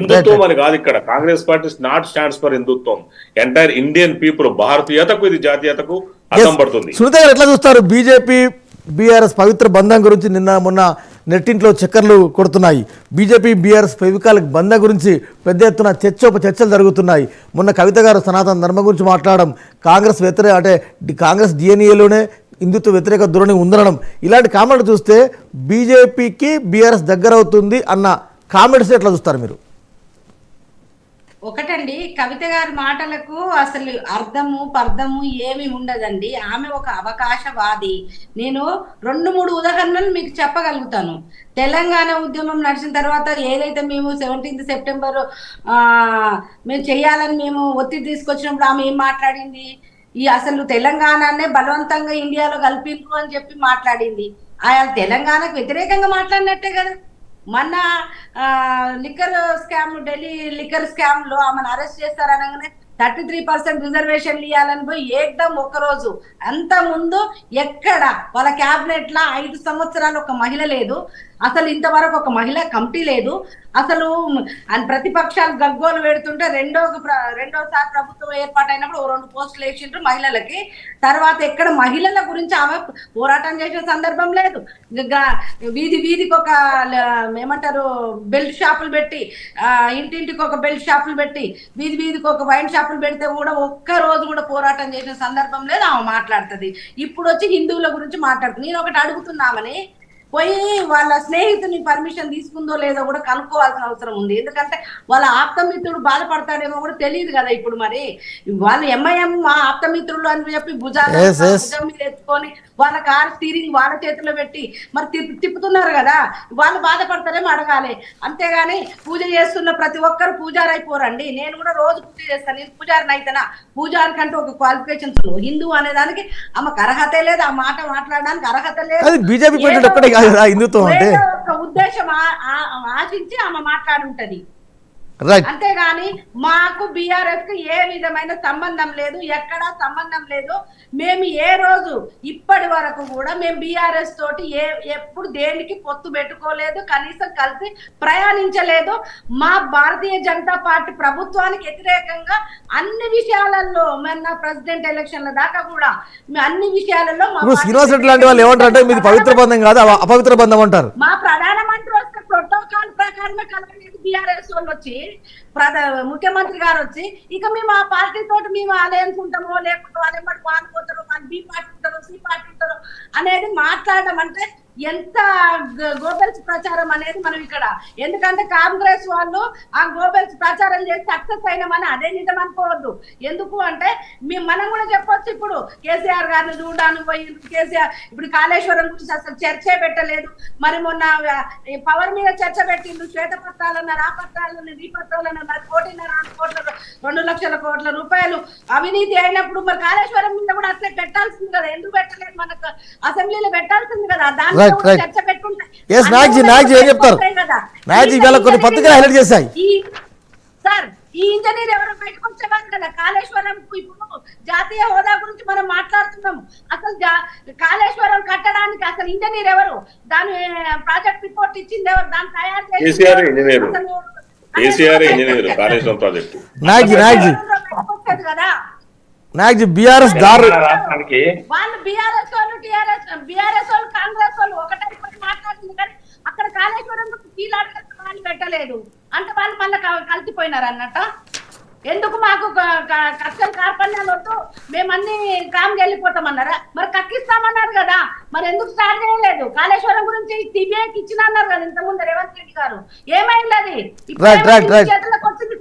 హిందుత్వం అని కాదు ఇక్కడ. Congress party not stands for హిందుత్వం. ఎంటైర్ ఇండియన్ పీపుల్, భారతీయతకు ఇది జాతీయతకు అర్థం పడుతుంది. సునీత గారు ఎట్లా చూస్తారు? బీజేపీ బీఆర్ఎస్ పవిత్ర బంధం గురించి నిన్న మొన్న నెట్టింట్లో చక్కర్లు కొడుతున్నాయి. బీజేపీ బీఆర్ఎస్ ఫెవికాల్ బంధం గురించి పెద్ద ఎత్తున చర్చలు జరుగుతున్నాయి. మొన్న కవిత గారు సనాతన ధర్మం గురించి మాట్లాడడం, కాంగ్రెస్ వ్యతిరేక అంటే కాంగ్రెస్ డిఎన్ఏలోనే హిందుత్వ వ్యతిరేక ధోరణి ఉందనడం, ఇలాంటి కామెంట్లు చూస్తే బీజేపీకి బీఆర్ఎస్ దగ్గర అవుతుంది అన్న కామెంట్స్ ఎట్లా చూస్తారు మీరు? ఒకటండి, కవిత గారి మాటలకు అసలు అర్థము పర్థము ఏమి ఉండదండి. ఆమె ఒక అవకాశవాది. నేను 2-3 ఉదాహరణలు మీకు చెప్పగలుగుతాను. తెలంగాణ ఉద్యమం నడిచిన తర్వాత ఏదైతే మేము 17th సెప్టెంబర్ మేము చేయాలని మేము ఒత్తిడి తీసుకొచ్చినప్పుడు ఆమె ఏం మాట్లాడింది? ఈ అసలు తెలంగాణనే బలవంతంగా ఇండియాలో కలిపిండ్రు అని చెప్పి మాట్లాడింది. ఆయన తెలంగాణకు వ్యతిరేకంగా మాట్లాడినట్టే కదా. మొన్న liquor scam, Delhi liquor scam లో ఆమెను అరెస్ట్ చేస్తారనగానే 33% రిజర్వేషన్లు ఇవ్వాలని పోయి ఏకదం ఒక్కరోజు. అంత ముందు ఎక్కడ వాళ్ళ క్యాబినెట్ లా 5 సంవత్సరాలు ఒక మహిళ లేదు. అసలు ఇంతవరకు ఒక మహిళా కమిటీ లేదు. అసలు ప్రతిపక్షాలు గగ్గోలు పెడుతుంటే రెండోసారి ప్రభుత్వం ఏర్పాటైనప్పుడు 2 పోస్టులు వేసిండ్రు మహిళలకి. తర్వాత ఎక్కడ మహిళల గురించి ఆమె పోరాటం చేసిన సందర్భం లేదు. వీధికి ఒక ఏమంటారు బెల్ట్ షాపులు పెట్టి, ఇంటింటికి ఒక బెల్ట్ షాపులు పెట్టి, వీధికి ఒక వైన్ షాపులు పెడితే కూడా ఒక్క రోజు కూడా పోరాటం చేసిన సందర్భం లేదు. ఆమె మాట్లాడుతుంది. ఇప్పుడు వచ్చి హిందువుల గురించి మాట్లాడుతుంది. నేను ఒకటి అడుగుతున్నామని పోయి వాళ్ళ స్నేహితుని పర్మిషన్ తీసుకుందో లేదో కూడా కనుక్కోవాల్సిన అవసరం ఉంది. ఎందుకంటే వాళ్ళ ఆప్తమిత్రుడు బాధపడతాడేమో కూడా తెలియదు కదా. ఇప్పుడు మరి వాళ్ళు ఎంఐఎం మా ఆప్తమిత్రులు అని చెప్పి భుజం మీద ఎత్తుకొని వాళ్ళ కార్ స్టీరింగ్ వాళ్ళ చేతిలో పెట్టి మరి తిప్పుతున్నారు కదా. వాళ్ళు బాధపడతారేమో అడగాలి. అంతేగాని పూజ చేస్తున్న ప్రతి ఒక్కరు పూజారి అయిపోరండి. నేను కూడా రోజు పూజ చేస్తాను. నేను పూజారిని అయితేనా? పూజారి కంటే ఒక క్వాలిఫికేషన్స్ హిందూ అనే దానికి ఆమెకు అర్హత లేదు. ఆ మాట మాట్లాడడానికి అర్హత లేదు. ఒక ఉద్దేశం ఆశించి ఆమె మాట్లాడుంటది. అంతేగాని మాకు బీఆర్ఎస్ కి ఏ విధమైన సంబంధం లేదు, ఎక్కడా సంబంధం లేదు. మేము ఏ రోజు ఇప్పటి వరకు కూడా మేము బీఆర్ఎస్ తోటి ఎప్పుడు దేనికి పొత్తు పెట్టుకోలేదు, కనీసం కలిసి ప్రయాణించలేదు. మా భారతీయ జనతా పార్టీ ప్రభుత్వానికి వ్యతిరేకంగా అన్ని విషయాలలో, మొన్న ప్రెసిడెంట్ ఎలక్షన్ల దాకా కూడా అన్ని విషయాలలో పవిత్ర బంధం కాదు, అపవిత్ర బంధం అంటారు. మా ప్రధానమంత్రి వస్తే ప్రోటోకాల్ ప్రకారమే కలవలేదు. బీఆర్ఎస్ వాళ్ళు వచ్చి ముఖ్యమంత్రి గారు వచ్చి ఇక మేము ఆ పార్టీ తోటి మేము అలయన్స్ ఉంటామో లేకపోతే వాళ్ళు ఎమ్మటి మానుకోతారో, వాళ్ళు బి పార్టీ ఉంటారో సి పార్టీ ఉంటారో అనేది మాట్లాడడం అంటే ఎంత గోబెల్స్ ప్రచారం అనేది మనం ఇక్కడ. ఎందుకంటే కాంగ్రెస్ వాళ్ళు ఆ గోబెల్స్ ప్రచారం చేసి సక్సెస్ అయినామని అదే నిజం అనుకోవద్దు. ఎందుకు అంటే మనం కూడా చెప్పొచ్చు. ఇప్పుడు కేసీఆర్ గారిని చూడడానికి పోయి కేసీఆర్ ఇప్పుడు కాళేశ్వరం గురించి అసలు చర్చే పెట్టలేదు. మరి మొన్న పవర్ మీద చర్చ పెట్టిండు. శ్వేతపత్రాలన్నారు, ఆ పత్రాలను, ఈ పత్రాలను 2 లక్షల కోట్ల రూపాయలు అవినీతి అయినప్పుడు మరి కాళేశ్వరం మీద కూడా అట్లే పెట్టాల్సింది కదా. ఎందుకు పెట్టలేదు? మనకు అసెంబ్లీలో పెట్టాల్సింది కదా. దాని చర్చ పెట్టుకుంటే సార్ ఈ ఇంజనీర్ ఎవరో బయటకు వచ్చేవారు కదా. కాళేశ్వరం ఇప్పుడు జాతీయ హోదా గురించి మనం మాట్లాడుతున్నాం. అసలు కాళేశ్వరం కట్టడానికి అసలు ఇంజనీర్ ఎవరు? దాని ప్రాజెక్ట్ రిపోర్ట్ ఇచ్చింది ఎవరు? దాన్ని తయారు చేసి బీఆర్ఎస్ దారు వాళ్ళు బీఆర్ఎస్ వాళ్ళు బీఆర్ఎస్ వాళ్ళు కాంగ్రెస్ వాళ్ళు ఒకటైపోయి మాట్లాడుతుంది. కానీ అక్కడ కాళేశ్వరం కీలాడని పెట్టలేదు అంటే వాళ్ళు మళ్ళీ కలిసిపోయినారు అన్నట్ట. ఎందుకు మాకు కష్టం కార్పణ్యాలు వద్దు, మేమన్నీ కామ్కి వెళ్ళిపోతామన్నారా? మరి కక్కిస్తామన్నారు కదా, మరి ఎందుకు స్టార్ట్ చేయలేదు? కాళేశ్వరం గురించి సిబిఐకి ఇచ్చిన అన్నారు కదా ఇంతకుముందు రేవంత్ రెడ్డి గారు. ఏమైంది? అది చేతులకు వచ్చింది.